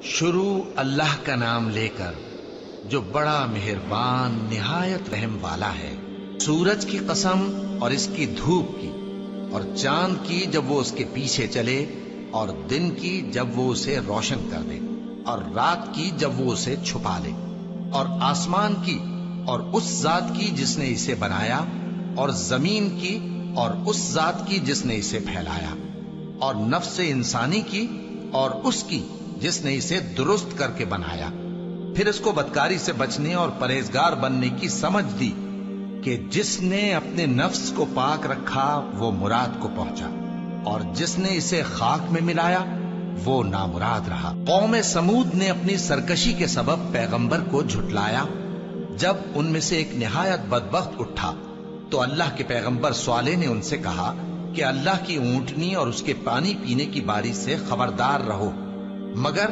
شروع اللہ کا نام لے کر جو بڑا مہربان نہایت رحم والا ہے۔ سورج کی قسم اور اس کی دھوپ کی، اور چاند کی جب وہ اس کے پیچھے چلے، اور دن کی جب وہ اسے روشن کر دے، اور رات کی جب وہ اسے چھپا لے، اور آسمان کی اور اس ذات کی جس نے اسے بنایا، اور زمین کی اور اس ذات کی جس نے اسے پھیلایا، اور نفس انسانی کی اور اس کی جس نے اسے درست کر کے بنایا۔ پھر اس کو بدکاری سے بچنے اور پرہیزگار بننے کی سمجھ دی کہ جس نے اپنے نفس کو پاک رکھا وہ مراد کو پہنچا، اور جس نے اسے خاک میں ملایا وہ نامراد رہا۔ قوم سمود نے اپنی سرکشی کے سبب پیغمبر کو جھٹلایا۔ جب ان میں سے ایک نہایت بدبخت اٹھا تو اللہ کے پیغمبر صالح نے ان سے کہا کہ اللہ کی اونٹنی اور اس کے پانی پینے کی باری سے خبردار رہو، مگر